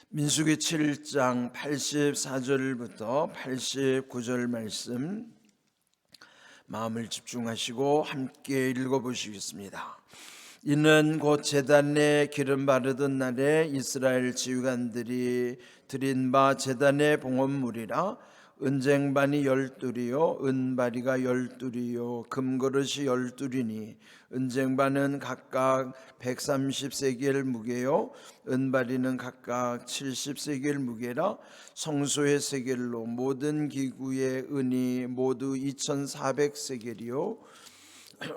민수기 7장 84절부터 89절 말씀 마음을 집중하시고 함께 읽어보시겠습니다. 이는 곧 제단에 기름 바르던 날에 이스라엘 지휘관들이 드린 바 제단의 봉헌물이라. 은쟁반이 12이요 은바리가 12이요 금그릇이 12이니 은쟁반은 각각 130세겔 무게요 은바리는 각각 70세겔 무게라. 성소의 세겔로 모든 기구의 은이 모두 2400세겔이요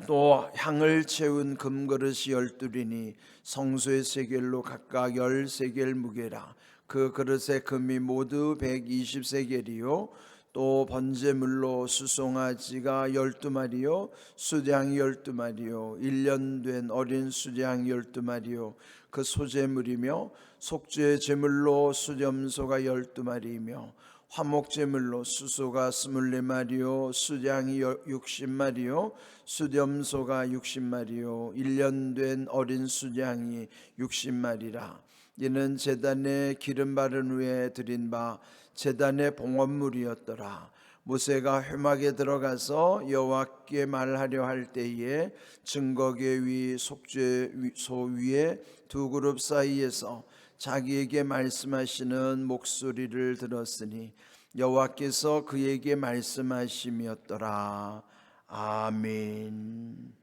또 향을 채운 금그릇이 12이니 성소의 세겔로 각각 10세겔 무게라. 그 그릇의 금이 모두 120세겔이요 또 번제물로 수송아지가 12마리요 수장이 12마리요 1년 된 어린 수장 12마리요 그 소제물이며 속죄 제물로 수염소가 12마리이며 화목제물로 수소가 24마리요 수장이 60마리요 수염소가 60마리요 1년 된 어린 수장이 60마리라. 이는 제단에 기름 바른 후에 드린 바 제단의 봉헌물이었더라. 모세가 회막에 들어가서 여호와께 말하려 할 때에 증거계 위 속죄소 위에 두 그룹 사이에서 자기에게 말씀하시는 목소리를 들었으니 여호와께서 그에게 말씀하심이었더라. 아멘.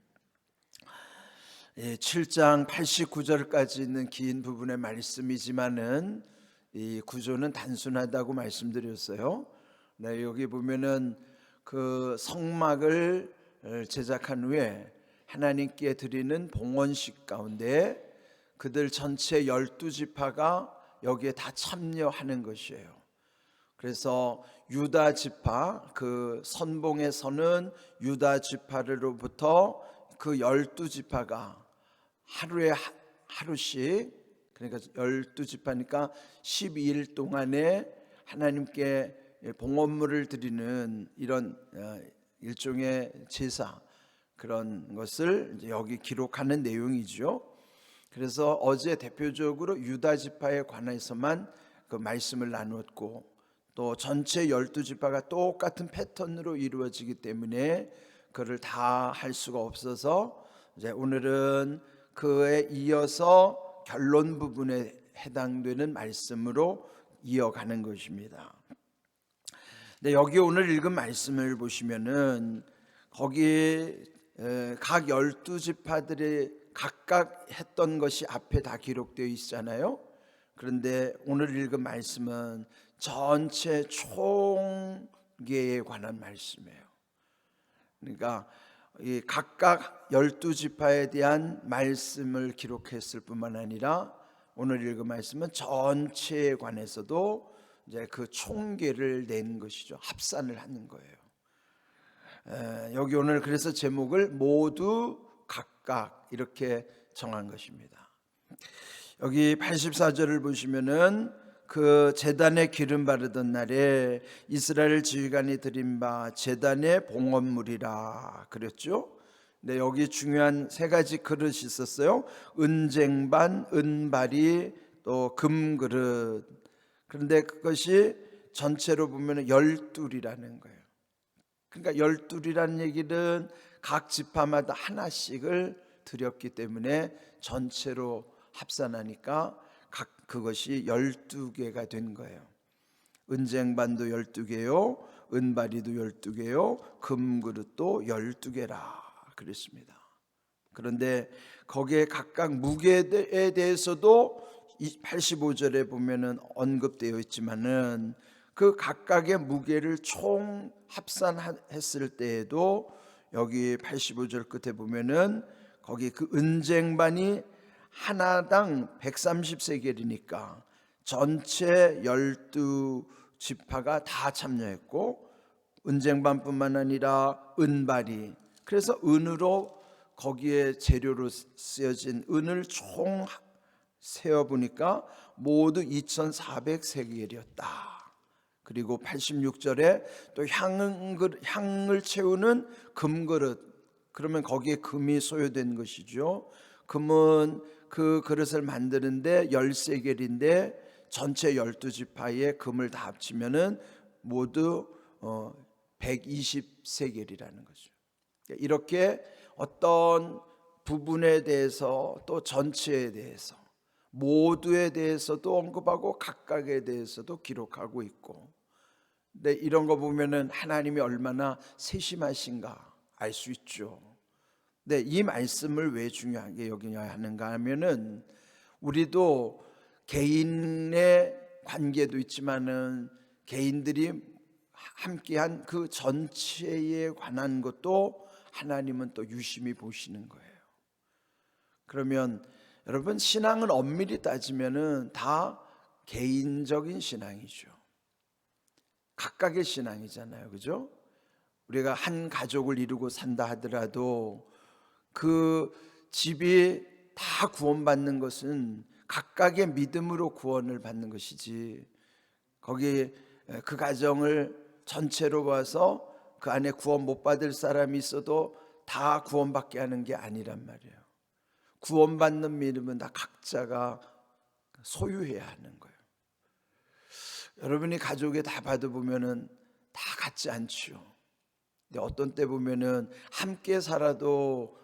7장 89절까지 있는 긴 부분의 말씀이지만은 이 구조는 단순하다고 말씀드렸어요. 네, 여기 보면은 그 성막을 제작한 후에 하나님께 드리는 봉헌식 가운데 그들 전체 12지파가 여기에 다 참여하는 것이에요. 그래서 유다 지파, 그 선봉에 서는 유다 지파로부터 그 12지파가 하루에 하루씩, 그러니까 12지파니까 12일 동안에 하나님께 봉헌물을 드리는 이런 일종의 제사, 그런 것을 이제 여기 기록하는 내용이죠. 그래서 어제 대표적으로 유다 지파에 관해서만 그 말씀을 나누었고, 또 전체 12지파가 똑같은 패턴으로 이루어지기 때문에 그를 다 할 수가 없어서 이제 오늘은 그에 이어서 결론 부분에 해당되는 말씀으로 이어가는 것입니다. 근데 여기 오늘 읽은 말씀을 보시면은 거기 각 12지파들이 각각 했던 것이 앞에 다 기록되어 있잖아요. 그런데 오늘 읽은 말씀은 전체 총계에 관한 말씀이에요. 그러니까 이 각각 12지파에 대한 말씀을 기록했을 뿐만 아니라 오늘 읽은 말씀은 전체에 관해서도 이제 그 총계를 낸 것이죠. 합산을 하는 거예요. 여기 오늘 그래서 제목을 모두 각각 이렇게 정한 것입니다. 여기 84절을 보시면은 그 제단에 기름 바르던 날에 이스라엘 지휘관이 드린 바 제단의 봉헌물이라 그랬죠. 근데 여기 중요한 세 가지 그릇이 있었어요. 은쟁반, 은바리, 또 금그릇. 그런데 그것이 전체로 보면 12이라는 거예요. 그러니까 12이라는 얘기는 각 지파마다 하나씩을 드렸기 때문에 전체로 합산하니까 그것이 12개가 된 거예요. 은쟁반도 12개요 은바리도 12개요 금그릇도 12개라 그랬습니다. 그런데 거기에 각각 무게에 대해서도 85절에 보면은 언급되어 있지만은 그 각각의 무게를 총 합산했을 때에도 여기 85절 끝에 보면은 거기 그 은쟁반이 하나당 130세겔이니까 전체 12지파가 다 참여했고, 은쟁반뿐만 아니라 은바리, 그래서 은으로 거기에 재료로 쓰여진 은을 총 세어보니까 모두 2400세겔이었다. 그리고 86절에 또 향을 채우는 금그릇, 그러면 거기에 금이 소요된 것이죠. 금은 그 그릇을 만드는데 10세겔인데 전체 12지파의 금을 다 합치면은 모두 120세겔이라는 거죠. 이렇게 어떤 부분에 대해서 또 전체에 대해서 모두에 대해서도 언급하고 각각에 대해서도 기록하고 있고, 근데 이런 거 보면은 하나님이 얼마나 세심하신가 알 수 있죠. 근데 이 말씀을 왜 중요하게 여기냐 하는가 하면은, 우리도 개인의 관계도 있지만은 개인들이 함께한 그 전체에 관한 것도 하나님은 또 유심히 보시는 거예요. 그러면 여러분, 신앙은 엄밀히 따지면은 다 개인적인 신앙이죠. 각각의 신앙이잖아요, 그죠? 우리가 한 가족을 이루고 산다 하더라도 그 집이 다 구원받는 것은 각각의 믿음으로 구원을 받는 것이지, 거기에 그 가정을 전체로 봐서 그 안에 구원 못 받을 사람이 있어도 다 구원받게 하는 게 아니란 말이에요. 구원받는 믿음은 다 각자가 소유해야 하는 거예요. 여러분이 가족에 다 받아보면은 다 같지 않지요. 근데 어떤 때 보면은 함께 살아도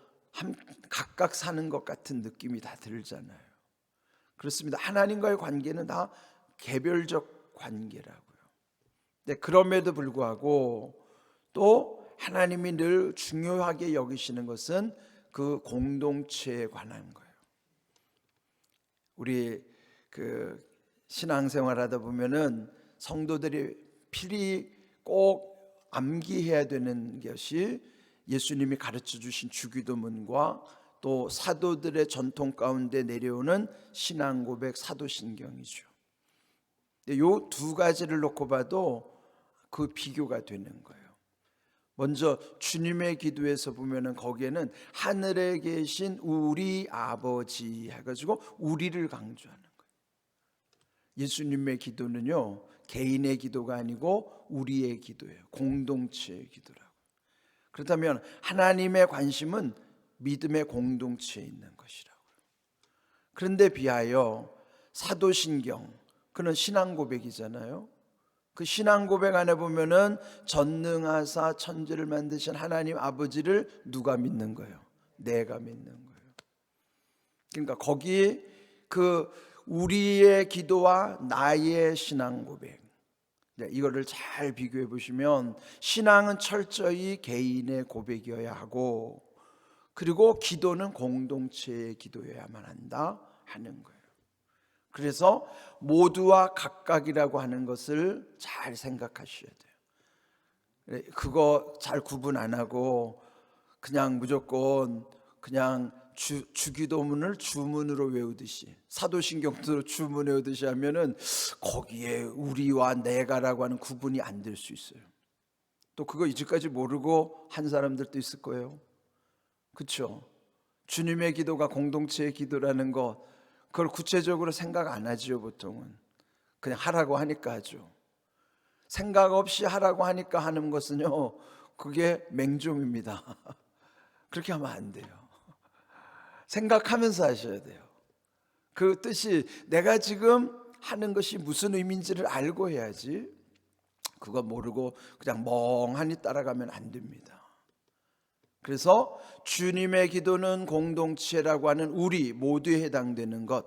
각각 사는 것 같은 느낌이 다 들잖아요. 그렇습니다. 하나님과의 관계는 다 개별적 관계라고요. 근데 그럼에도 불구하고 또 하나님이 늘 중요하게 여기시는 것은 그 공동체에 관한 거예요. 우리 그 신앙생활하다 보면은 성도들이 필히 꼭 암기해야 되는 것이 예수님이 가르쳐 주신 주기도문과 또 사도들의 전통 가운데 내려오는 신앙 고백 사도신경이죠. 이 두 가지를 놓고 봐도 그 비교가 되는 거예요. 먼저 주님의 기도에서 보면은 거기에는 하늘에 계신 우리 아버지 해가지고 우리를 강조하는 거예요. 예수님의 기도는요, 개인의 기도가 아니고 우리의 기도예요. 공동체의 기도라고. 그렇다면 하나님의 관심은 믿음의 공동체에 있는 것이라고요. 그런데 비하여 사도신경, 그는 신앙 고백이잖아요. 그 신앙 고백 안에 보면은 전능하사 천지를 만드신 하나님 아버지를 누가 믿는 거예요? 내가 믿는 거예요. 그러니까 거기 그 우리의 기도와 나의 신앙 고백, 이거를 잘 비교해 보시면 신앙은 철저히 개인의 고백이어야 하고, 그리고 기도는 공동체의 기도여야만 한다 하는 거예요. 그래서 모두와 각각이라고 하는 것을 잘 생각하셔야 돼요. 그거 잘 구분 안 하고 그냥 무조건 그냥 주기도문을 주문으로 외우듯이, 사도신경도 주문 외우듯이 하면은 거기에 우리와 내가라고 하는 구분이 안 될 수 있어요. 또 그거 이제까지 모르고 한 사람들도 있을 거예요. 그렇죠? 주님의 기도가 공동체의 기도라는 거, 그걸 구체적으로 생각 안 하지요. 보통은 그냥 하라고 하니까 하죠. 생각 없이 하라고 하니까 하는 것은요, 그게 맹종입니다. 그렇게 하면 안 돼요. 생각하면서 하셔야 돼요. 그 뜻이 내가 지금 하는 것이 무슨 의미인지를 알고 해야지, 그거 모르고 그냥 멍하니 따라가면 안 됩니다. 그래서 주님의 기도는 공동체라고 하는 우리 모두에 해당되는 것.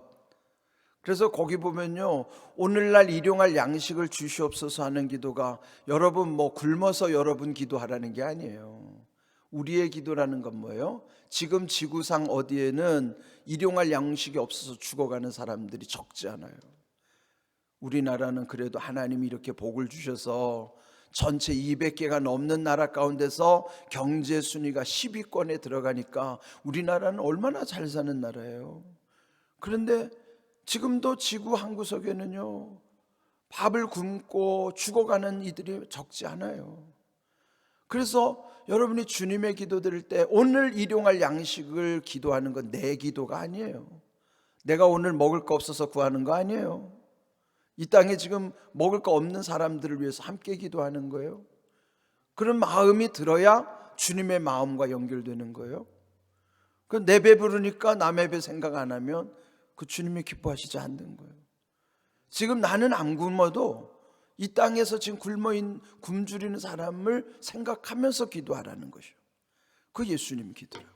그래서 거기 보면요, 오늘날 일용할 양식을 주시옵소서 하는 기도가 여러분 뭐 굶어서 여러분 기도하라는 게 아니에요. 우리의 기도라는 건 뭐예요? 지금 지구상 어디에는 일용할 양식이 없어서 죽어가는 사람들이 적지 않아요. 우리나라는 그래도 하나님이 이렇게 복을 주셔서 전체 200개가 넘는 나라 가운데서 경제 순위가 10위권에 들어가니까 우리나라는 얼마나 잘 사는 나라예요. 그런데 지금도 지구 한 구석에는요, 밥을 굶고 죽어가는 이들이 적지 않아요. 그래서 여러분이 주님의 기도 드릴 때 오늘 일용할 양식을 기도하는 건 내 기도가 아니에요. 내가 오늘 먹을 거 없어서 구하는 거 아니에요. 이 땅에 지금 먹을 거 없는 사람들을 위해서 함께 기도하는 거예요. 그런 마음이 들어야 주님의 마음과 연결되는 거예요. 내 배부르니까 남의 배 생각 안 하면 그 주님이 기뻐하시지 않는 거예요. 지금 나는 안 굶어도 이 땅에서 지금 굶주리는 사람을 생각하면서 기도하라는 것이요. 그 예수님 기도라고요.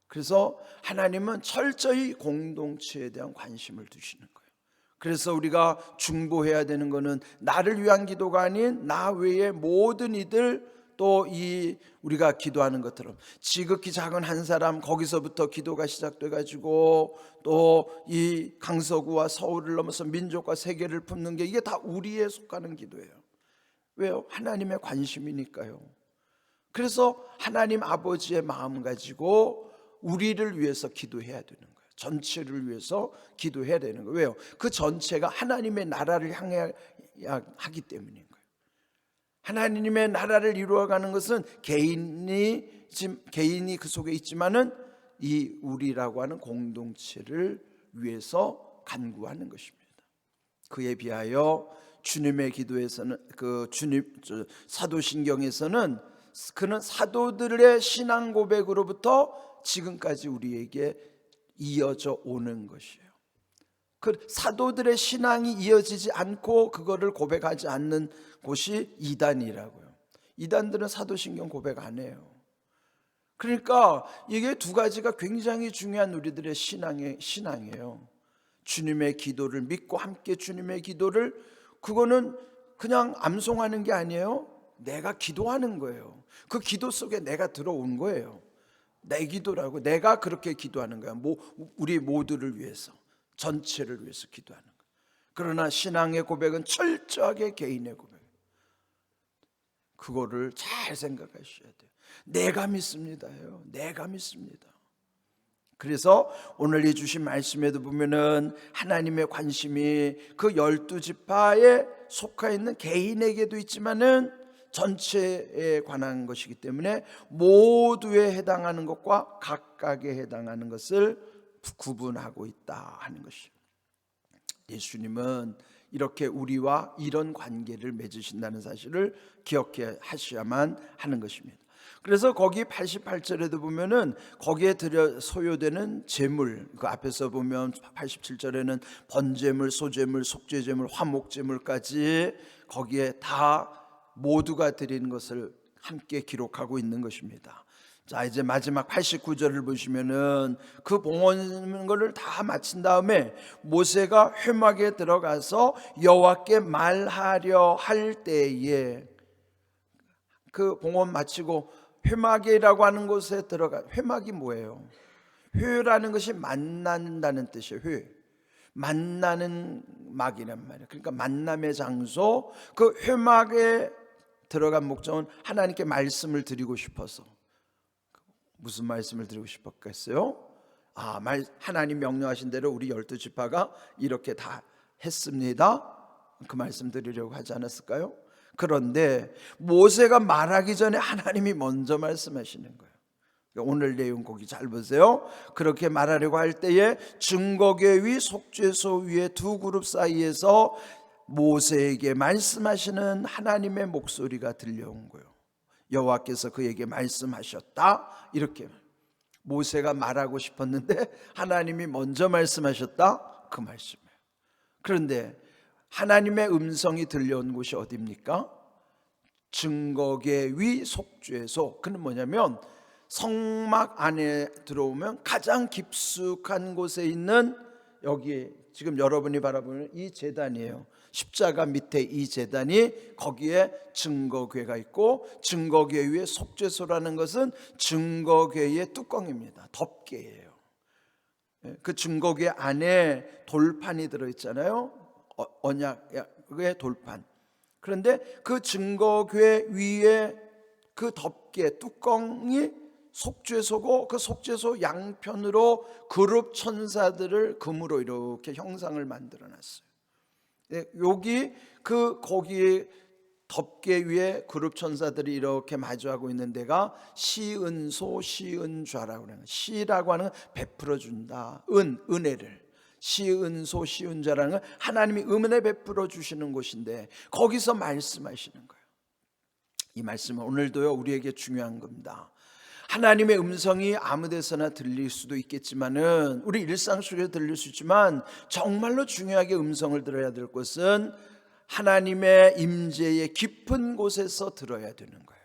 그래서 하나님은 철저히 공동체에 대한 관심을 두시는 거예요. 그래서 우리가 중보해야 되는 것은 나를 위한 기도가 아닌 나 외의 모든 이들, 또 이 우리가 기도하는 것처럼 지극히 작은 한 사람, 거기서부터 기도가 시작돼 가지고 또 이 강서구와 서울을 넘어서 민족과 세계를 품는 게 이게 다 우리에 속하는 기도예요. 왜요? 하나님의 관심이니까요. 그래서 하나님 아버지의 마음 가지고 우리를 위해서 기도해야 되는 거예요. 전체를 위해서 기도해야 되는 거예요. 왜요? 그 전체가 하나님의 나라를 향해 하기 때문인 거예요. 하나님의 나라를 이루어가는 것은 개인이 그 속에 있지만은 이 우리라고 하는 공동체를 위해서 간구하는 것입니다. 그에 비하여 주님의 기도에서는 사도신경에서는 그는 사도들의 신앙 고백으로부터 지금까지 우리에게 이어져 오는 것이에요. 그 사도들의 신앙이 이어지지 않고 그거를 고백하지 않는 곳이 이단이라고요. 이단들은 사도신경 고백 안 해요. 그러니까 이게 두 가지가 굉장히 중요한 우리들의 신앙이에요. 주님의 기도를 믿고 함께 주님의 기도를, 그거는 그냥 암송하는 게 아니에요. 내가 기도하는 거예요. 그 기도 속에 내가 들어온 거예요. 내 기도라고, 내가 그렇게 기도하는 거야. 우리 모두를 위해서, 전체를 위해서 기도하는 거예요. 그러나 신앙의 고백은 철저하게 개인의 고백. 그거를 잘 생각하셔야 돼요. 내가 믿습니다요. 내가 믿습니다. 그래서 오늘 이 주신 말씀에도 보면은 하나님의 관심이 그 12지파에 속해 있는 개인에게도 있지만은 전체에 관한 것이기 때문에 모두에 해당하는 것과 각각에 해당하는 것을 구분하고 있다 하는 것입니다. 예수님은 이렇게 우리와 이런 관계를 맺으신다는 사실을 기억해 하셔야만 하는 것입니다. 그래서 거기 88절에도 보면은 거기에 소요되는 제물, 그 앞에서 보면 87절에는 번제물, 소제물, 속죄제물, 화목제물까지 거기에 다 모두가 드리는 것을 함께 기록하고 있는 것입니다. 자, 이제 마지막 89절을 보시면은 그 봉헌 것을 다 마친 다음에 모세가 회막에 들어가서 여호와께 말하려 할 때에, 그 봉헌 마치고 회막이라고 하는 곳에 들어가. 회막이 뭐예요? 회라는 것이 만난다는 뜻이에요. 회, 만나는 막이란 말이에요. 그러니까 만남의 장소. 그 회막에 들어간 목적은 하나님께 말씀을 드리고 싶어서. 무슨 말씀을 드리고 싶었겠어요? 하나님 명령하신 대로 우리 12지파가 이렇게 다 했습니다. 그 말씀 드리려고 하지 않았을까요? 그런데 모세가 말하기 전에 하나님이 먼저 말씀하시는 거예요. 오늘 내용 거기 잘 보세요. 그렇게 말하려고 할 때에 증거궤 위 속죄소 위에 두 그룹 사이에서 모세에게 말씀하시는 하나님의 목소리가 들려온 거예요. 여호와께서 그에게 말씀하셨다. 이렇게 모세가 말하고 싶었는데 하나님이 먼저 말씀하셨다. 그 말씀이에요. 그런데 하나님의 음성이 들려온 곳이 어디입니까? 증거궤 위 속죄소. 그는 뭐냐면 성막 안에 들어오면 가장 깊숙한 곳에 있는, 여기 지금 여러분이 바라보는 이 제단이에요. 십자가 밑에 이 제단이, 거기에 증거궤가 있고, 증거궤 위에 속죄소라는 것은 증거궤의 뚜껑입니다. 덮개예요. 그 증거궤 안에 돌판이 들어있잖아요. 언약의 돌판. 그런데 그 증거궤 위에 그 덮개 뚜껑이 속죄소고, 그 속죄소 양편으로 그룹 천사들을 금으로 이렇게 형상을 만들어 놨어요. 여기 거기 덮개 위에 그룹 천사들이 이렇게 마주하고 있는 데가 시은소 시은좌라고 하는 거예요. 시라고 하는 건 베풀어 준다. 은혜를. 시은소 시은좌라는 건 하나님이 은혜 베풀어 주시는 곳인데 거기서 말씀하시는 거예요. 이 말씀은 오늘도요 우리에게 중요한 겁니다. 하나님의 음성이 아무 데서나 들릴 수도 있겠지만은, 우리 일상 속에서 들릴 수 있지만, 정말로 중요하게 음성을 들어야 될 것은 하나님의 임재의 깊은 곳에서 들어야 되는 거예요.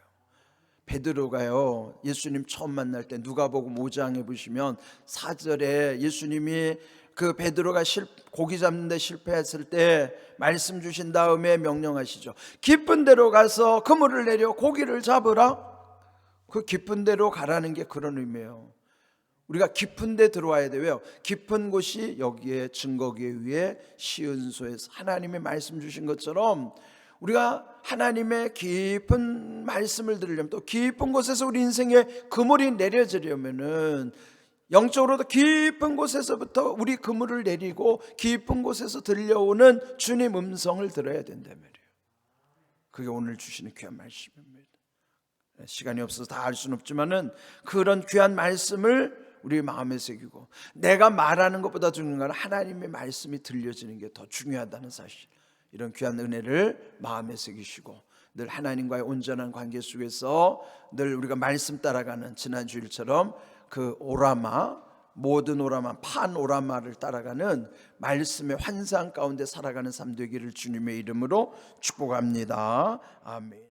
베드로가요, 예수님 처음 만날 때 누가복음 5장에 보시면 4절에 예수님이 그 베드로가 고기 잡는데 실패했을 때 말씀 주신 다음에 명령하시죠. 깊은 데로 가서 그물을 내려 고기를 잡으라. 그 깊은 데로 가라는 게 그런 의미예요. 우리가 깊은 데 들어와야 돼요. 깊은 곳이 여기에 증거기에 위에 시은소에서 하나님의 말씀 주신 것처럼, 우리가 하나님의 깊은 말씀을 들으려면, 또 깊은 곳에서 우리 인생에 그물이 내려지려면은 영적으로도 깊은 곳에서부터 우리 그물을 내리고 깊은 곳에서 들려오는 주님 음성을 들어야 된단 말이에요. 그게 오늘 주시는 귀한 말씀입니다. 시간이 없어서 다 알 수는 없지만은 그런 귀한 말씀을 우리 마음에 새기고, 내가 말하는 것보다 중요한 건 하나님의 말씀이 들려지는 게 더 중요하다는 사실, 이런 귀한 은혜를 마음에 새기시고 늘 하나님과의 온전한 관계 속에서 늘 우리가 말씀 따라가는, 지난 주일처럼 그 오라마, 모든 오라마, 판 오라마를 따라가는 말씀의 환상 가운데 살아가는 삶 되기를 주님의 이름으로 축복합니다. 아멘.